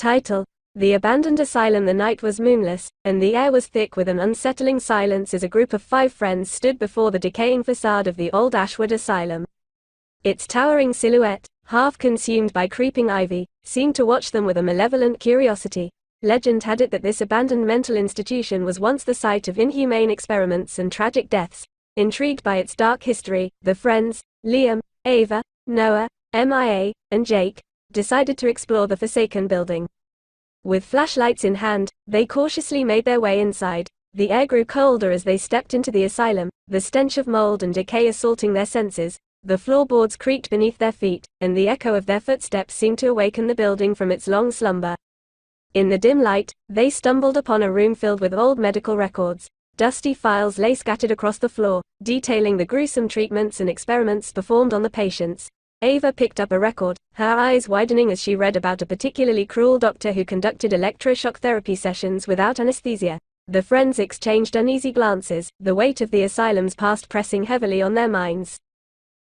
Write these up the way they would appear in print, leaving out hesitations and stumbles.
Title: The Abandoned Asylum. The night was moonless, and the air was thick with an unsettling silence as a group of 5 friends stood before the decaying facade of the old Ashwood Asylum. Its towering silhouette, half consumed by creeping ivy, seemed to watch them with a malevolent curiosity. Legend had it that this abandoned mental institution was once the site of inhumane experiments and tragic deaths. Intrigued by its dark history, the friends, Liam, Ava, Noah, MIA, and Jake, decided to explore the forsaken building. With flashlights in hand, they cautiously made their way inside. The air grew colder as they stepped into the asylum, the stench of mold and decay assaulting their senses. The floorboards creaked beneath their feet, and the echo of their footsteps seemed to awaken the building from its long slumber. In the dim light, they stumbled upon a room filled with old medical records. Dusty files lay scattered across the floor, detailing the gruesome treatments and experiments performed on the patients. Ava picked up a record, her eyes widening as she read about a particularly cruel doctor who conducted electroshock therapy sessions without anesthesia. The friends exchanged uneasy glances, the weight of the asylum's past pressing heavily on their minds.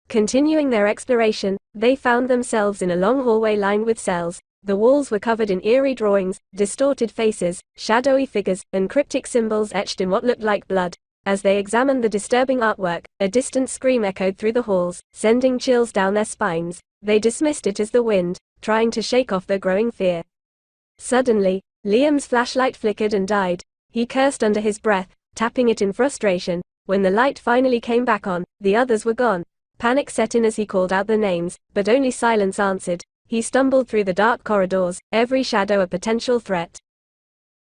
Continuing their exploration, they found themselves in a long hallway lined with cells. The walls were covered in eerie drawings, distorted faces, shadowy figures, and cryptic symbols etched in what looked like blood. As they examined the disturbing artwork, a distant scream echoed through the halls, sending chills down their spines. They dismissed it as the wind, trying to shake off their growing fear. Suddenly, Liam's flashlight flickered and died. He cursed under his breath, tapping it in frustration. When the light finally came back on, the others were gone. Panic set in as he called out their names, but only silence answered. He stumbled through the dark corridors, every shadow a potential threat.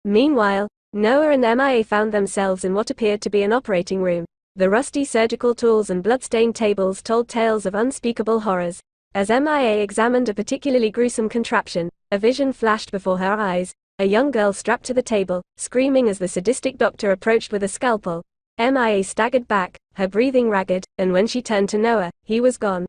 Meanwhile, Noah and MIA found themselves in what appeared to be an operating room. The rusty surgical tools and blood-stained tables told tales of unspeakable horrors. As MIA examined a particularly gruesome contraption, a vision flashed before her eyes. A young girl strapped to the table, screaming as the sadistic doctor approached with a scalpel. MIA staggered back, her breathing ragged, and when she turned to Noah, he was gone.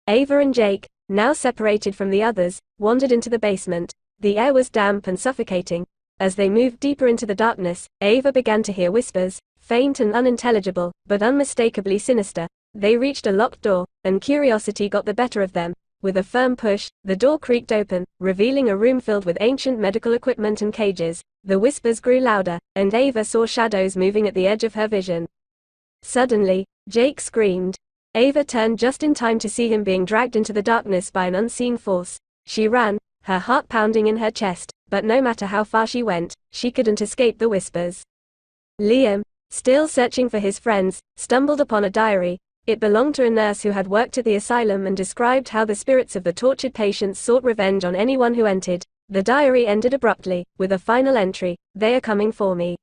Ava and Jake, now separated from the others, wandered into the basement. The air was damp and suffocating. As they moved deeper into the darkness, Ava began to hear whispers, faint and unintelligible, but unmistakably sinister. They reached a locked door, and curiosity got the better of them. With a firm push, the door creaked open, revealing a room filled with ancient medical equipment and cages. The whispers grew louder, and Ava saw shadows moving at the edge of her vision. Suddenly, Jake screamed. Ava turned just in time to see him being dragged into the darkness by an unseen force. She ran, her heart pounding in her chest, but no matter how far she went, she couldn't escape the whispers. Liam, still searching for his friends, stumbled upon a diary. It belonged to a nurse who had worked at the asylum and described how the spirits of the tortured patients sought revenge on anyone who entered. The diary ended abruptly, with a final entry: "They are coming for me."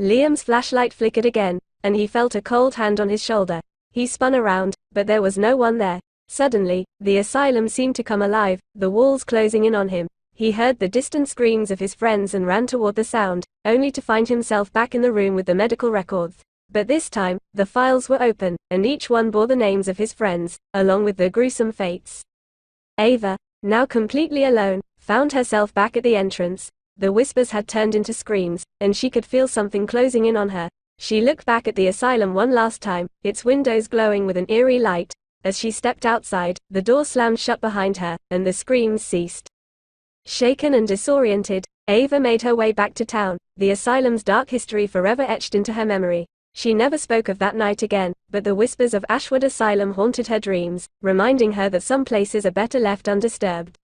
Liam's flashlight flickered again, and he felt a cold hand on his shoulder. He spun around, but there was no one there. Suddenly, the asylum seemed to come alive, the walls closing in on him. He heard the distant screams of his friends and ran toward the sound, only to find himself back in the room with the medical records. But this time, the files were open, and each one bore the names of his friends, along with their gruesome fates. Ava, now completely alone, found herself back at the entrance. The whispers had turned into screams, and she could feel something closing in on her. She looked back at the asylum one last time, its windows glowing with an eerie light. As she stepped outside, the door slammed shut behind her, and the screams ceased. Shaken and disoriented, Ava made her way back to town, the asylum's dark history forever etched into her memory. She never spoke of that night again, but the whispers of Ashwood Asylum haunted her dreams, reminding her that some places are better left undisturbed.